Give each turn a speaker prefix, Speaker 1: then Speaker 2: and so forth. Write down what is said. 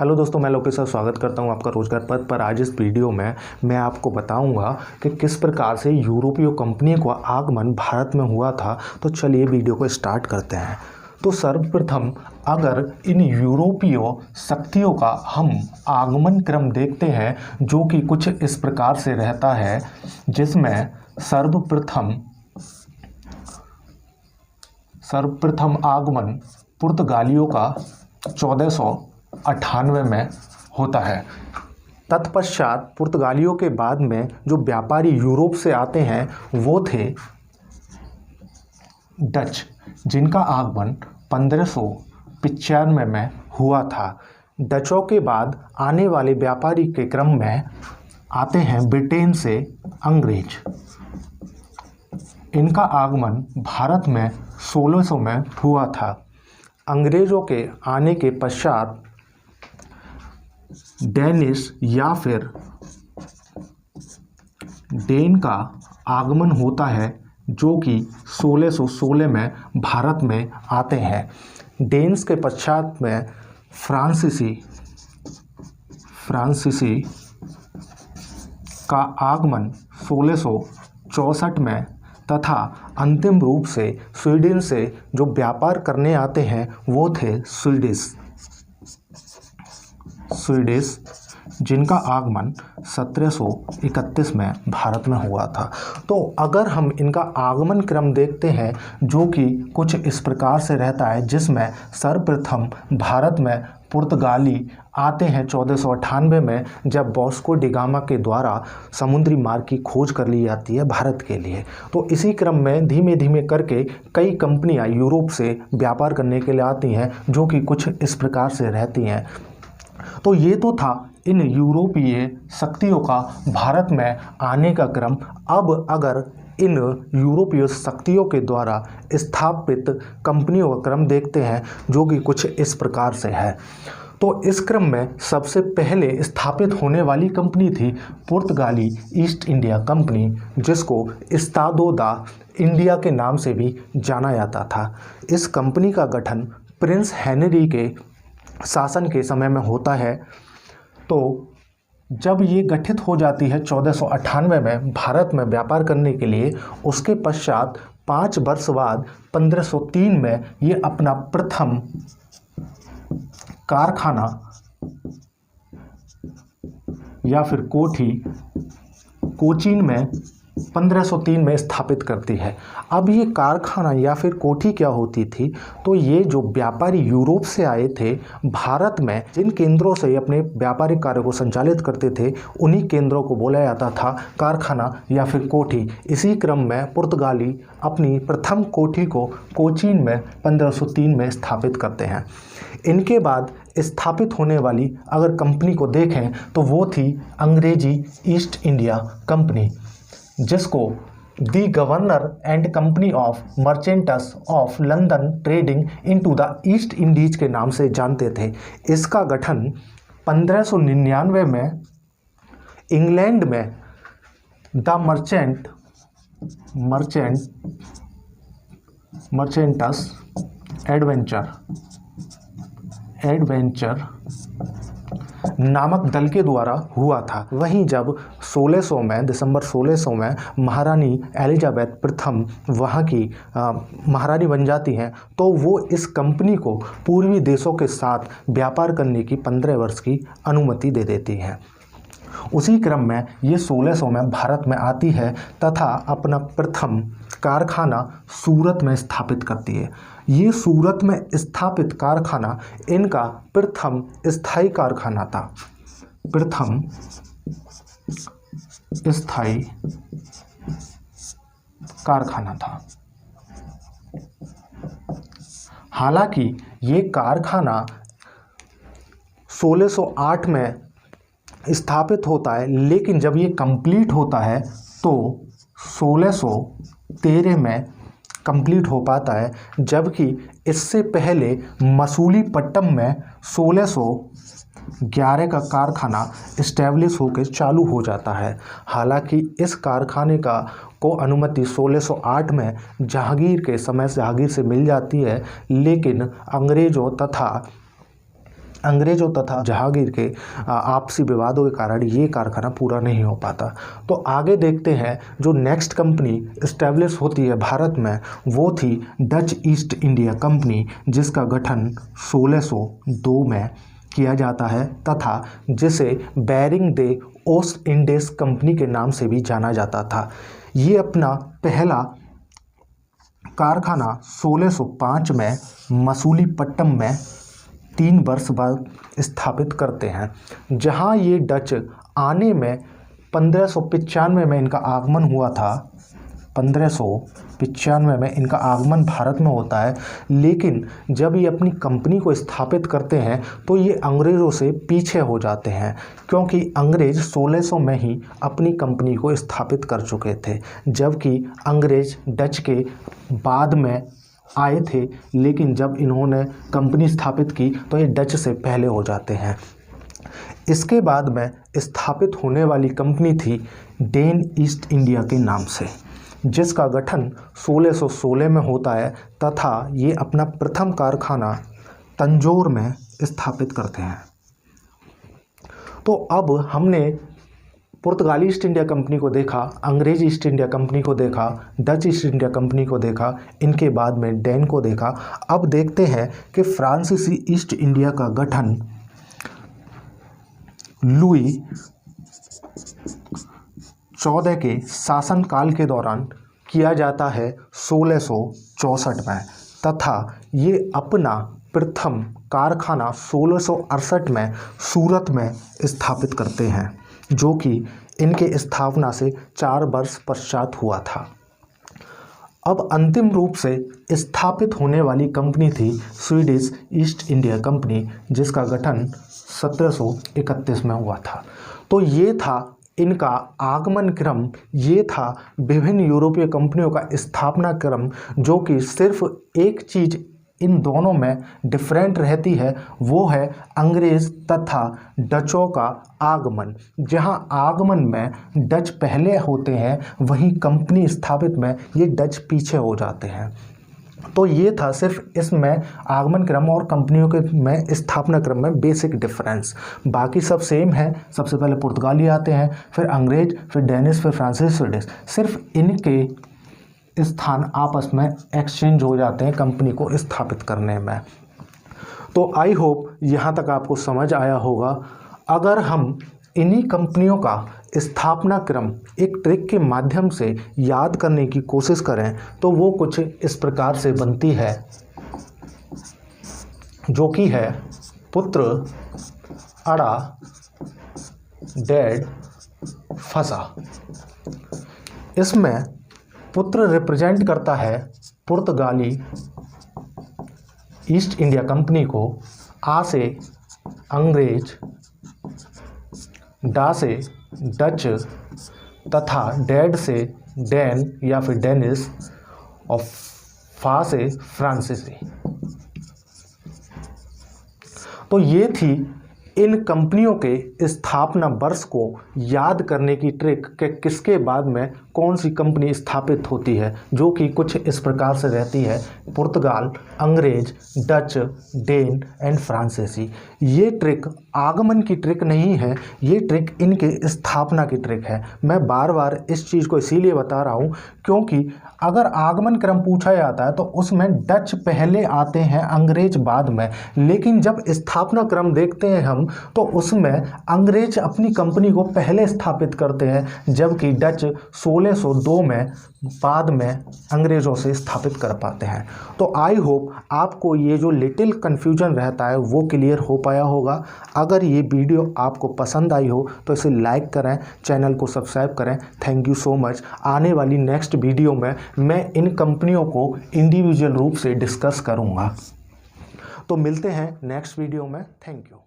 Speaker 1: Hello दोस्तों, मैं Lokesh sir स्वागत करता हूं आपका रोजगार पथ पर। आज इस वीडियो में मैं आपको बताऊंगा कि किस प्रकार से यूरोपीय कंपनी का आगमन भारत में हुआ था। तो चलिए वीडियो को स्टार्ट करते हैं। तो सर्वप्रथम अगर इन यूरोपीय शक्तियों का हम आगमन क्रम देखते हैं जो कि कुछ इस प्रकार से रहता है, जिसमें सर्वप्रथम आगमन पुर्तगालियों का 1498 में होता है। तत्पश्चात पुर्तगालियों के बाद में जो व्यापारी यूरोप से आते हैं वो थे डच, जिनका आगमन 1595 में हुआ था। डचों के बाद आने वाले व्यापारी के क्रम में आते हैं ब्रिटेन से अंग्रेज। इनका आगमन भारत में 1600 में हुआ था। अंग्रेजों के आने के पश्चात डेनिश या फिर डेन का आगमन होता है, जो कि 1616 में भारत में आते हैं। डेन्स के पश्चात में फ्रांसीसी का आगमन 1664 में तथा अंतिम रूप से स्वीडन से जो व्यापार करने आते हैं वो थे स्वीडिश, जिनका आगमन 1731 में भारत में हुआ था। तो अगर हम इनका आगमन क्रम देखते हैं जो कि कुछ इस प्रकार से रहता है, जिसमें सर्वप्रथम भारत में पुर्तगाली आते हैं 1498 में, जब वास्को डी गामा के द्वारा समुद्री मार्ग की खोज कर ली जाती है भारत के लिए। तो इसी क्रम में धीमे धीमे करके कई कंपनियां यूरोप से व्यापार करने के लिए आती हैं जो कि कुछ इस प्रकार से रहती हैं। तो ये तो था इन यूरोपीय शक्तियों का भारत में आने का क्रम। अब अगर इन यूरोपीय शक्तियों के द्वारा स्थापित कंपनियों का क्रम देखते हैं जो कि कुछ इस प्रकार से है। तो इस क्रम में सबसे पहले स्थापित होने वाली कंपनी थी पुर्तगाली ईस्ट इंडिया कंपनी, जिसको इस्तादो दा इंडिया के नाम से भी जाना जाता था। इस कंपनी का गठन प्रिंस हेनरी के शासन के समय में होता है। तो जब ये गठित हो जाती है 1498 में भारत में व्यापार करने के लिए, उसके पश्चात 5 वर्ष बाद 1503 में ये अपना प्रथम कारखाना या फिर कोठी कोचीन में 1503 में स्थापित करती है। अब ये कारखाना या फिर कोठी क्या होती थी, तो ये जो व्यापारी यूरोप से आए थे भारत में जिन केंद्रों से अपने व्यापारिक कार्य को संचालित करते थे, उन्हीं केंद्रों को बोला जाता था कारखाना या फिर कोठी। इसी क्रम में पुर्तगाली अपनी प्रथम कोठी को कोचीन में 1503 में स्थापित करते हैं। इनके बाद स्थापित होने वाली अगर कंपनी को देखें तो वो थी अंग्रेजी ईस्ट इंडिया कंपनी, जिसको the governor and company of merchants of London trading into the East Indies के नाम से जानते थे। इसका गठन 1599 में इंग्लैंड में द मर्चेंट्स एडवेंचर नामक दल के द्वारा हुआ था। वहीं जब 1600 में दिसंबर 1600 में महारानी एलिजाबेथ प्रथम वहाँ की महारानी बन जाती हैं, तो वो इस कंपनी को पूर्वी देशों के साथ व्यापार करने की 15 वर्ष की अनुमति दे देती हैं। उसी क्रम में ये 1600 में भारत में आती है तथा अपना प्रथम कारखाना सूरत में स्थापित करती है। ये सूरत में स्थापित कारखाना इनका प्रथम स्थायी कारखाना था। हालांकि ये कारखाना 1608 में स्थापित होता है, लेकिन जब ये कंप्लीट होता है तो 1613 में कंप्लीट हो पाता है, जबकि इससे पहले मसूलीपट्टनम में 1611 का कारखाना इस्टेब्लिश होकर चालू हो जाता है। हालांकि इस कारखाने को अनुमति 1608 में जहांगीर के समय जहांगीर से मिल जाती है, लेकिन अंग्रेज़ों तथा अंग्रेजों तथा जहांगीर के आपसी विवादों के कारण ये कारखाना पूरा नहीं हो पाता। तो आगे देखते हैं जो नेक्स्ट कंपनी इस्टेब्लिश होती है भारत में, वो थी डच ईस्ट इंडिया कंपनी, जिसका गठन 1602 में किया जाता है तथा जिसे बैरिंग दे ओस्ट इंडीज कंपनी के नाम से भी जाना जाता था। ये अपना पहला कारखाना 1605 में मसूलीपट्टनम में 3 वर्ष बाद स्थापित करते हैं, जहां ये डच आने में 1595 में इनका आगमन हुआ था। 1595 में इनका आगमन भारत में होता है, लेकिन जब ये अपनी कंपनी को स्थापित करते हैं तो ये अंग्रेज़ों से पीछे हो जाते हैं, क्योंकि अंग्रेज़ 1600 में ही अपनी कंपनी को स्थापित कर चुके थे, जबकि अंग्रेज़ डच के बाद में आए थे। लेकिन जब इन्होंने कंपनी स्थापित की तो ये डच से पहले हो जाते हैं। इसके बाद में स्थापित होने वाली कंपनी थी डेन ईस्ट इंडिया के नाम से, जिसका गठन 1616 में होता है तथा ये अपना प्रथम कारखाना तंजौर में स्थापित करते हैं। तो अब हमने पुर्तगाली ईस्ट इंडिया कंपनी को देखा, अंग्रेज ईस्ट इंडिया कंपनी को देखा, डच ईस्ट इंडिया कंपनी को देखा, इनके बाद में डेन को देखा। अब देखते हैं कि फ्रांसीसी ईस्ट इंडिया का गठन लुई 14 के शासनकाल के दौरान किया जाता है 1664 में तथा ये अपना प्रथम कारखाना 1668 में सूरत में स्थापित करते हैं, जो कि इनके स्थापना से 4 वर्ष पश्चात हुआ था। अब अंतिम रूप से स्थापित होने वाली कंपनी थी स्वीडिश ईस्ट इंडिया कंपनी, जिसका गठन 1731 में हुआ था। तो ये था इनका आगमन क्रम, ये था विभिन्न यूरोपीय कंपनियों का स्थापना क्रम, जो कि सिर्फ एक चीज़ इन दोनों में डिफरेंट रहती है, वो है अंग्रेज़ तथा डचों का आगमन। जहां आगमन में डच पहले होते हैं, वहीं कंपनी स्थापित में ये डच पीछे हो जाते हैं। तो ये था सिर्फ इसमें आगमन क्रम और कंपनियों के में स्थापना क्रम में बेसिक डिफरेंस। बाकी सब सेम है। सबसे पहले पुर्तगाली आते हैं, फिर अंग्रेज, फिर डेनिश, फिर फ्रांसीसी, स्वीडिश। सिर्फ इनके स्थान आपस में एक्सचेंज हो जाते हैं कंपनी को स्थापित करने में। तो आई होप यहाँ तक आपको समझ आया होगा। अगर हम इन्हीं कंपनियों का स्थापना क्रम एक ट्रिक के माध्यम से याद करने की कोशिश करें तो वो कुछ इस प्रकार से बनती है, जो कि है पुत्र अड़ा डैड फंसा। इसमें पुत्र रिप्रेजेंट करता है पुर्तगाली ईस्ट इंडिया कंपनी को, आ से अंग्रेज, डा से डच तथा डैड से डैन या फिर डेनिश और फा से फ्रांसीसी। तो ये थी इन कंपनियों के स्थापना वर्ष को याद करने की ट्रिक कि किसके बाद में कौन सी कंपनी स्थापित होती है, जो कि कुछ इस प्रकार से रहती है: पुर्तगाल, अंग्रेज, डच, डेन एंड फ्रांसीसी। ये ट्रिक आगमन की ट्रिक नहीं है, ये ट्रिक इनके स्थापना की ट्रिक है। मैं बार बार इस चीज़ को इसीलिए बता रहा हूँ क्योंकि अगर आगमन क्रम पूछा जाता है तो उसमें डच पहले आते हैं, अंग्रेज बाद में। लेकिन जब स्थापना क्रम देखते हैं हम तो उसमें अंग्रेज अपनी कंपनी को पहले स्थापित करते हैं, जबकि डच 1602 में बाद में अंग्रेज़ों से स्थापित कर पाते हैं। तो आई होप आपको ये जो लिटिल कन्फ्यूजन रहता है वो क्लियर हो पाया होगा। अगर ये वीडियो आपको पसंद आई हो तो इसे लाइक करें, चैनल को सब्सक्राइब करें। Thank you so much. आने वाली नेक्स्ट वीडियो में मैं इन कंपनियों को इंडिविजुअल रूप से डिस्कस करूँगा। तो मिलते हैं नेक्स्ट वीडियो में। Thank you.